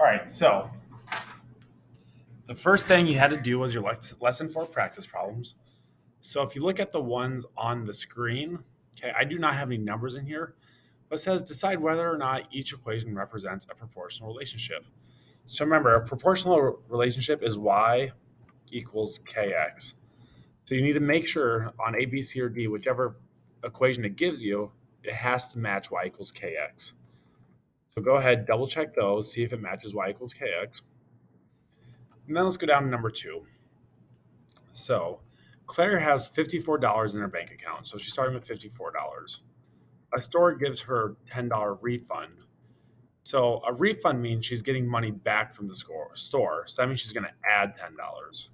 All right, so the first thing you had to do was your lesson four practice problems. So if you look at the ones on the screen, okay, I do not have any numbers in here, but it says decide whether or not each equation represents a proportional relationship. So remember, a proportional relationship is y equals kx. So you need to make sure on A, B, C, or D, whichever equation it gives you, it has to match y equals kx. So go ahead, double check those, see if it matches y equals kx. And then let's go down to number two. So Claire has $54 in her bank account. So she's starting with $54. A store gives her $10 refund. So a refund means she's getting money back from the store. So that means she's going to add $10. So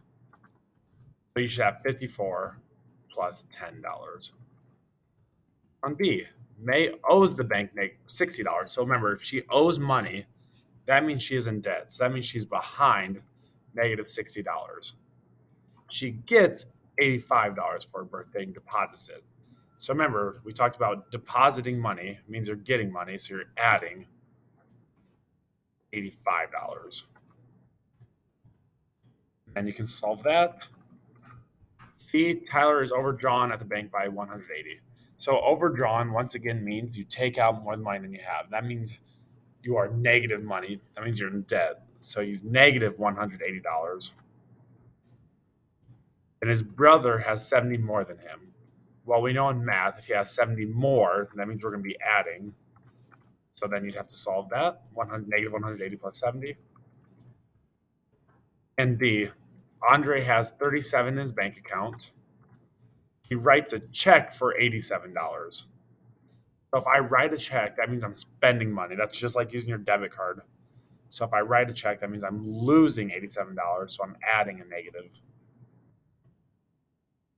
you should have 54 plus $10. On B, May owes the bank $60. So remember, if she owes money, that means she is in debt. So that means she's behind negative $60. She gets $85 for her birthday and deposits it. So remember, we talked about depositing money means you're getting money, so you're adding $85. And you can solve that. C, Tyler is overdrawn at the bank by 180. So overdrawn once again means you take out more money than you have. That means you are negative money. That means you're in debt. So he's negative $180. And his brother has 70 more than him. Well, we know in math, if he has 70 more, that means we're going to be adding. So then you'd have to solve that. Negative 180 plus 70. And D, Andre has 37 in his bank account. He writes a check for $87. So if I write a check, that means I'm spending money. That's just like using your debit card. So if I write a check, that means I'm losing $87. So I'm adding a negative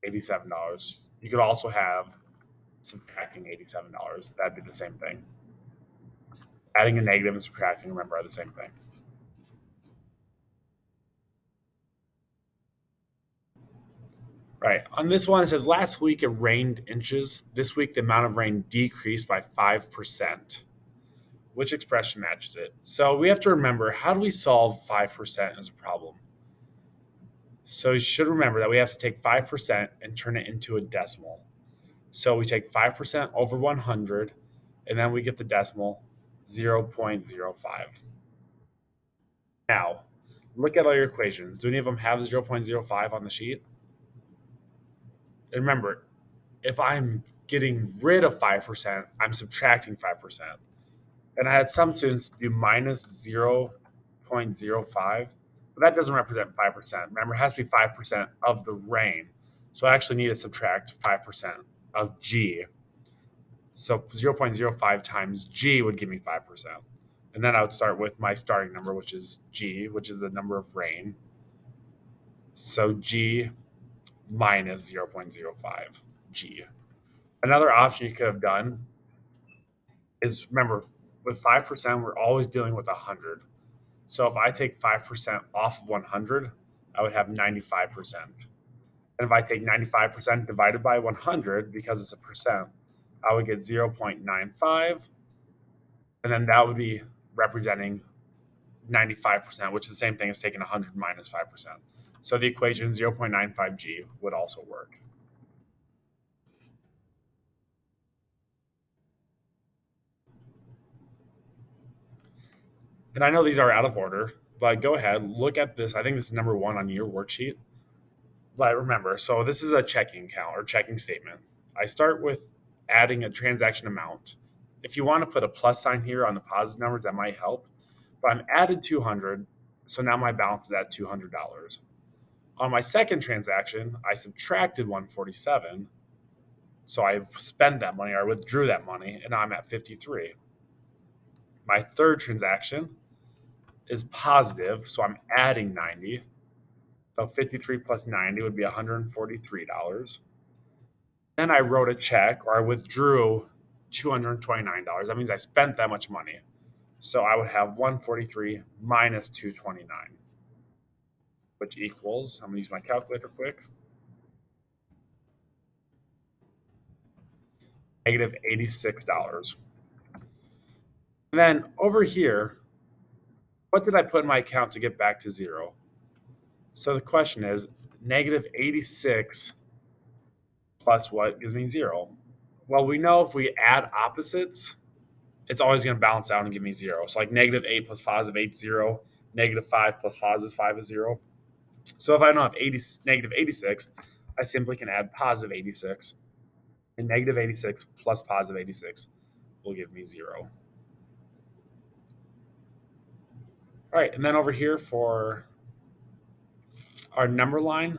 $87. You could also have subtracting $87. That'd be the same thing. Adding a negative and subtracting, remember, are the same thing. Right. On this one, it says last week it rained inches. This week, the amount of rain decreased by 5%. Which expression matches it? So we have to remember, how do we solve 5% as a problem? So you should remember that we have to take 5% and turn it into a decimal. So we take 5% over 100, and then we get the decimal 0.05. Now, look at all your equations. Do any of them have 0.05 on the sheet? And remember, if I'm getting rid of 5%, I'm subtracting 5%. And I had some students do minus 0.05, but that doesn't represent 5%. Remember, it has to be 5% of the rain. So I actually need to subtract 5% of G. So 0.05 times G would give me 5%. And then I would start with my starting number, which is G, which is the number of rain. So G minus 0.05 G. Another option you could have done is, remember, with 5%, we're always dealing with 100. So if I take 5% off of 100, I would have 95%. And if I take 95% divided by 100, because it's a percent, I would get 0.95. And then that would be representing 95%, which is the same thing as taking 100 minus 5%. So the equation 0.95G would also work. And I know these are out of order, but go ahead, look at this. I think this is number one on your worksheet. But remember, so this is a checking account or checking statement. I start with adding a transaction amount. If you want to put a plus sign here on the positive numbers, that might help. But I'm added 200, so now my balance is at $200. On my second transaction, I subtracted 147, so I spent that money or withdrew that money, and now I'm at 53. My third transaction is positive, so I'm adding 90. So 53 plus 90 would be $143. Then I wrote a check or I withdrew $229. That means I spent that much money. So I would have 143 minus 229, which equals, I'm going to use my calculator quick, negative $86. And then over here, what did I put in my account to get back to 0? So the question is, negative 86 plus what gives me 0? Well, we know if we add opposites, it's always going to balance out and give me 0. So like negative 8 plus positive 8 is 0. Negative 5 plus positive 5 is 0. So if I don't have negative 86, I simply can add positive 86. And negative 86 plus positive 86 will give me 0. All right, and then over here for our number line,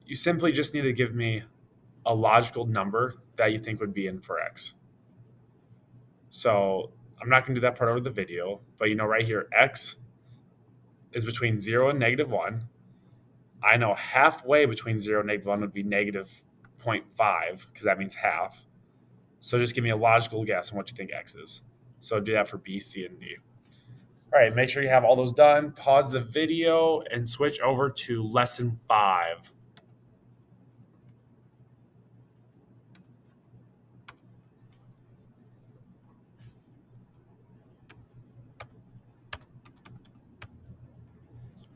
you simply just need to give me a logical number that you think would be in for x. So I'm not going to do that part over the video, but right here, x is between 0 and negative 1. I know halfway between 0 and negative 1 would be negative 0.5 because that means half. So just give me a logical guess on what you think x is. So do that for B, C, and D. All right, make sure you have all those done. Pause the video and switch over to lesson 5.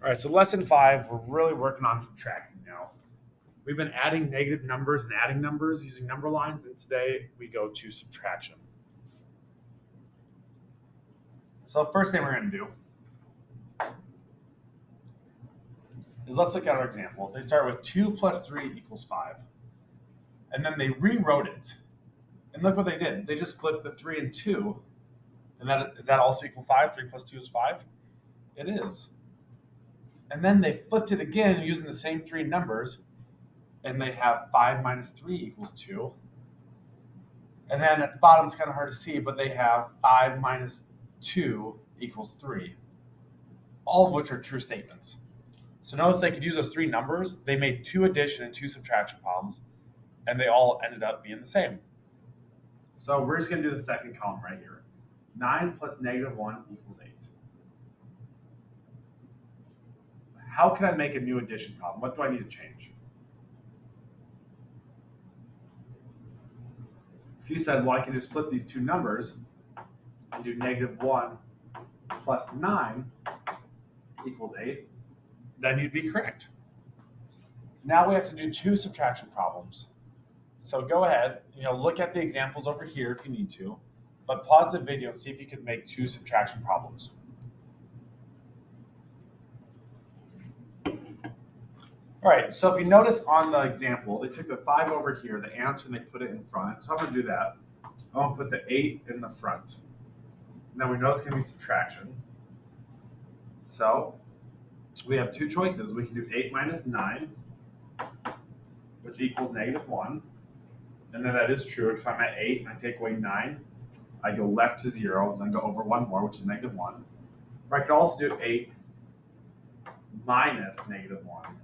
All right, so lesson 5, we're really working on subtracting now. We've been adding negative numbers and adding numbers using number lines, and today we go to subtraction. So the first thing we're going to do is let's look at our example. They start with 2 plus 3 equals 5. And then they rewrote it. And look what they did. They just flipped the 3 and 2. And is that also equal 5? 3 plus 2 is 5? It is. And then they flipped it again using the same 3 numbers. And they have 5 minus 3 equals 2. And then at the bottom, it's kind of hard to see, but they have 5 minus 2 equals 3. All of which are true statements. So notice they could use those 3 numbers. They made 2 addition and 2 subtraction problems, and they all ended up being the same. So we're just going to do the second column right here. 9 plus negative 1 equals 8. How can I make a new addition problem? What do I need to change? If you said, well, I can just flip these 2 numbers and do negative 1 plus 9 equals 8, then you'd be correct. Now we have to do 2 subtraction problems. So go ahead, look at the examples over here if you need to, but pause the video and see if you can make 2 subtraction problems. All right, so if you notice on the example, they took the 5 over here, the answer, and they put it in front. So I'm going to do that. I'm going to put the 8 in the front. Now we know it's going to be subtraction. So we have 2 choices. We can do 8 minus 9, which equals negative 1. And then that is true because I'm at 8 and I take away 9. I go left to 0, and then go over 1 more, which is negative 1. Or I could also do 8 minus negative 1,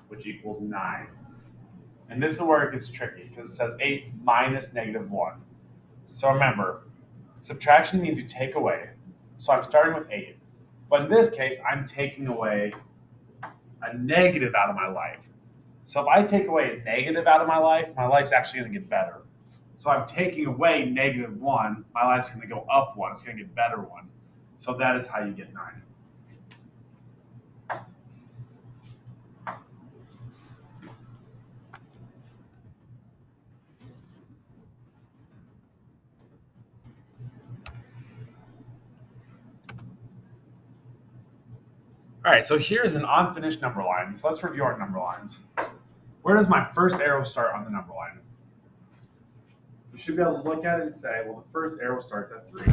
which equals 9. And this is where it gets tricky because it says 8 minus negative 1. So remember, subtraction means you take away. So I'm starting with 8. But in this case, I'm taking away a negative out of my life. So if I take away a negative out of my life's actually going to get better. So I'm taking away negative 1, my life's going to go up 1. It's going to get better 1. So that is how you get 9. All right, so here's an unfinished number line. So let's review our number lines. Where does my first arrow start on the number line? You should be able to look at it and say, well, the first arrow starts at 3.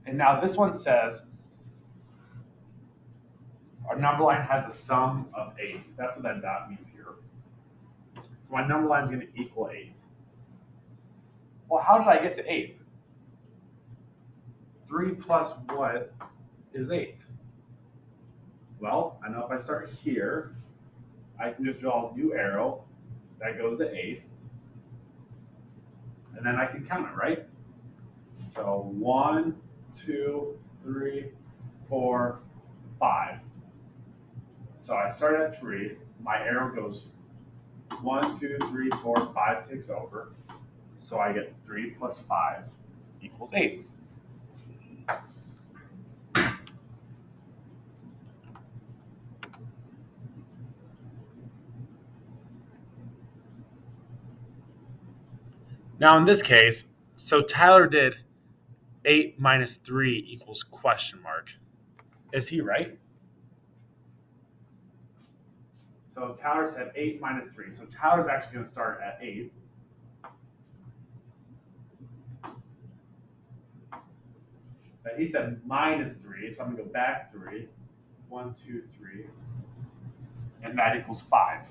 And now this one says our number line has a sum of 8. That's what that dot means here. So my number line is going to equal 8. Well, how did I get to 8? 3 plus what is 8? Well, I know if I start here, I can just draw a new arrow that goes to 8. And then I can count it, right? So 1, 2, 3, 4, 5. So I start at 3. My arrow goes 1, 2, 3, 4, 5 takes over. So I get 3 plus 5 equals 8. Now in this case, so Tyler did 8 minus 3 equals question mark. Is he right? So Tyler said 8 minus 3. So Tyler's actually going to start at 8. But he said minus 3, so I'm going to go back 3. 1, 2, 3. And that equals 5.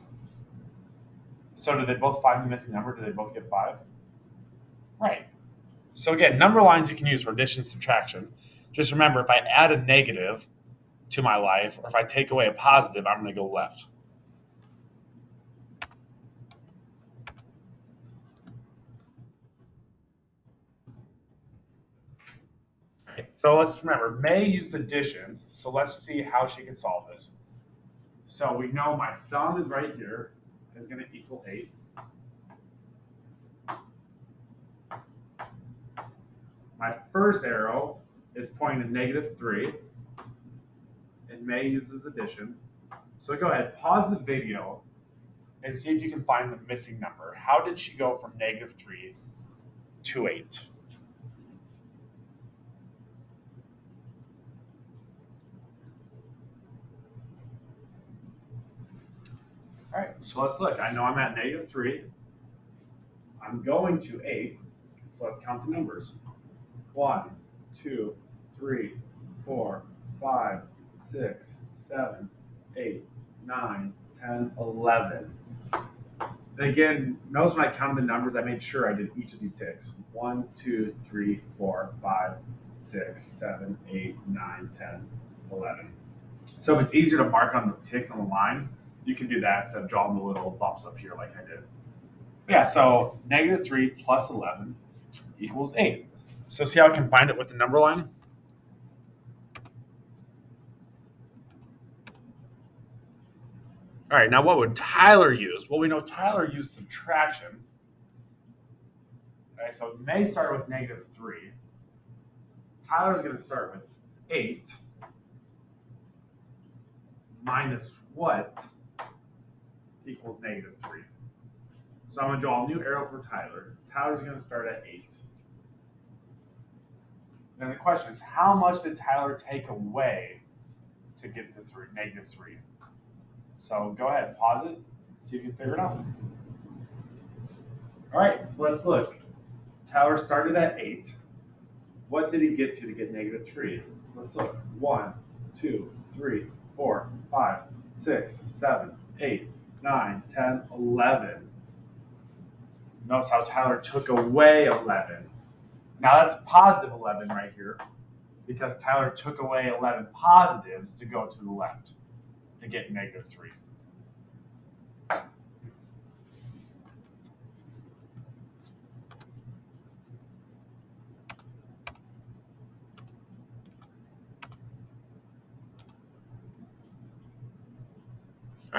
So did they both find the missing number? Did they both get 5? Right. So again, number lines you can use for addition and subtraction. Just remember, if I add a negative to my life, or if I take away a positive, I'm going to go left. Right. So let's remember, May used addition. So let's see how she can solve this. So we know my sum is right here, is going to equal 8. My first arrow is pointing to negative 3. And May uses addition. So go ahead, pause the video and see if you can find the missing number. How did she go from negative 3 to 8? All right, so let's look. I know I'm at negative 3. I'm going to 8. So let's count the numbers. 1, 2, 3, 4, 5, 6, 7, 8, 9, 10, 11. And again, notice when I counted the numbers, I made sure I did each of these ticks. 1, 2, 3, 4, 5, 6, 7, 8, 9, 10, 11. So if it's easier to mark on the ticks on the line, you can do that instead of drawing the little bumps up here like I did. Yeah, so negative 3 plus 11 equals 8. So see how I can find it with the number line? All right, now what would Tyler use? Well, we know Tyler used subtraction. Okay, so May started with negative 3. Tyler's going to start with 8 minus what equals negative 3. So I'm going to draw a new arrow for Tyler. Tyler's going to start at 8. Then the question is, how much did Tyler take away to get to negative 3? So go ahead, pause it, see if you can figure it out. All right, so let's look. Tyler started at 8. What did he get to get negative 3? Let's look. 1, 2, 3, 4, 5, 6, 7, 8, 9, 10, 11. Notice how Tyler took away 11. Now that's positive 11 right here because Tyler took away 11 positives to go to the left to get negative 3. All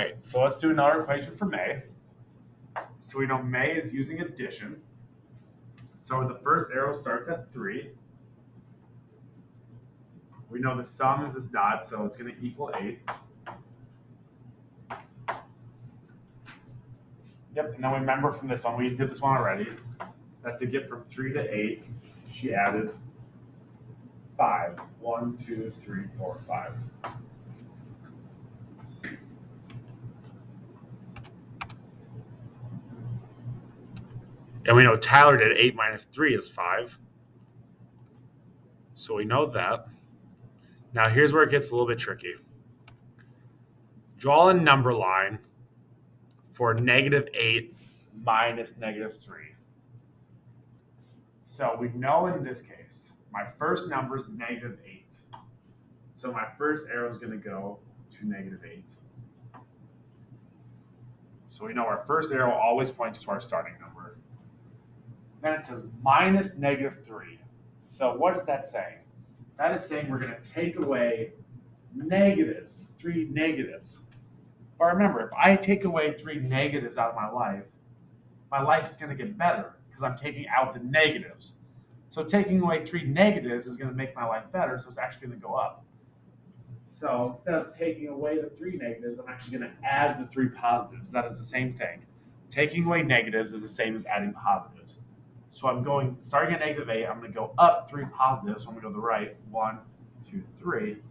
right, so let's do another equation for May. So we know May is using addition. So the first arrow starts at 3. We know the sum is this dot, so it's going to equal 8. Yep, and then remember from this one, we did this one already, that to get from 3 to 8, she added 5. 1, 2, 3, 4, 5. And we know Tyler did 8 minus 3 is 5. So we know that. Now here's where it gets a little bit tricky. Draw a number line for negative 8 minus negative 3. So we know in this case, my first number is negative 8. So my first arrow is going to go to negative 8. So we know our first arrow always points to our starting number. Then it says minus negative 3. So what is that saying? That is saying we're going to take away negatives, 3 negatives. But remember, if I take away 3 negatives out of my life is going to get better because I'm taking out the negatives. So taking away 3 negatives is going to make my life better, so it's actually going to go up. So instead of taking away the 3 negatives, I'm actually going to add the 3 positives. That is the same thing. Taking away negatives is the same as adding positives. So I'm going, starting at -8, I'm going to go up 3 positives. So I'm going to go to the right, 1, 2, 3.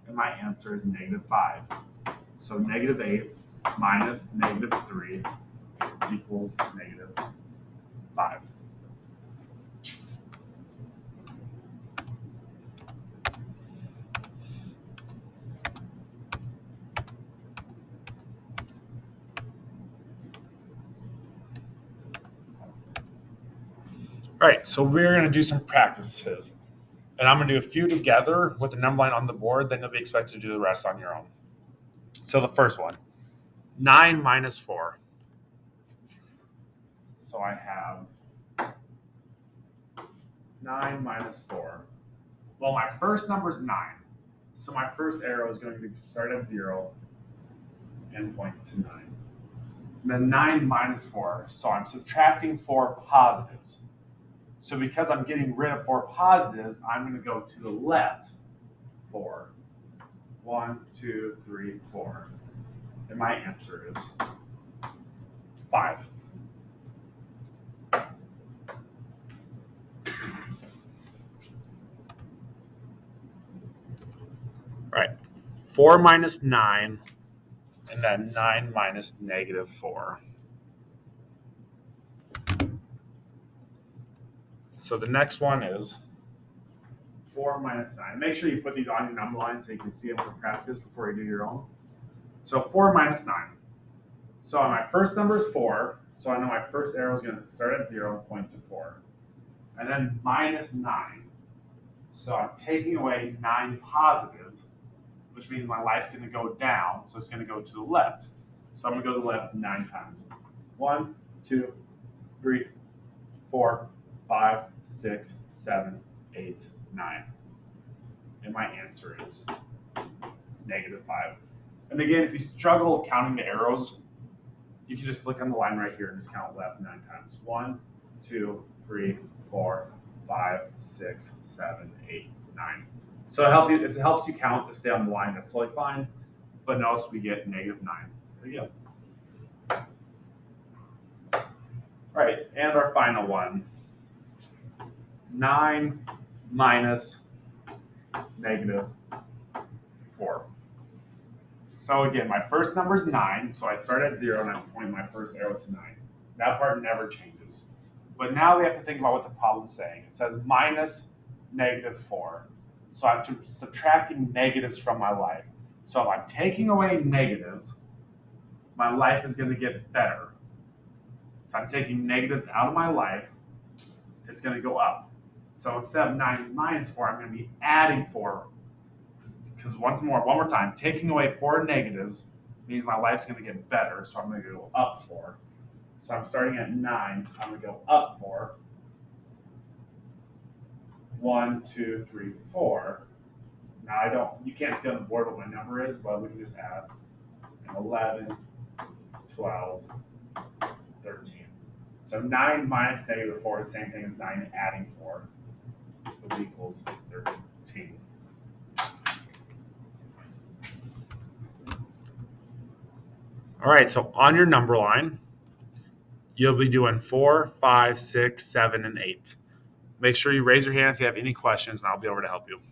And my answer is -5. So -8 minus -3 equals -5. All right, so we're going to do some practices. And I'm going to do a few together with the number line on the board, then you'll be expected to do the rest on your own. So the first one, 9 minus 4. So I have 9 minus 4. Well, my first number is 9. So my first arrow is going to start at 0 and point to 9. And then 9 minus 4. So I'm subtracting 4 positives. So because I'm getting rid of 4 positives, I'm going to go to the left 4. 1, 2, 3, 4. And my answer is 5. All right, 4 minus 9, and then 9 minus -4. So the next one is 4 minus 9. Make sure you put these on your number line so you can see them for practice before you do your own. So 4 minus 9. So my first number is 4, so I know my first arrow is going to start at 0 and point to 4. And then minus 9. So I'm taking away 9 positives, which means my life's going to go down, so it's going to go to the left. So I'm going to go to the left 9 times. 1, 2, 3, 4, 5, 6, 7, 8, 9. And my answer is -5. And again, if you struggle counting the arrows, you can just look on the line right here and just count left 9 times. 1, 2, 3, 4, 5, 6, 7, 8, 9. So it helps you count to stay on the line. That's totally fine. But notice we get -9. There you go. All right, and our final one. 9 minus -4. So again, my first number is 9, so I start at 0 and I'm pointing my first arrow to 9. That part never changes. But now we have to think about what the problem's saying. It says minus -4. So I'm subtracting negatives from my life. So if I'm taking away negatives, my life is going to get better. So I'm taking negatives out of my life, it's going to go up. So instead of 9 minus 4, I'm going to be adding 4. Because one more time, taking away 4 negatives means my life's going to get better. So I'm going to go up 4. So I'm starting at 9. I'm going to go up 4. 1, 2, 3, 4. Now you can't see on the board what my number is, but we can just add 11, 12, 13. So 9 minus -4 is the same thing as 9 adding 4, which equals 13. All right, so on your number line, you'll be doing 4, 5, 6, 7, and 8. Make sure you raise your hand if you have any questions, and I'll be over to help you.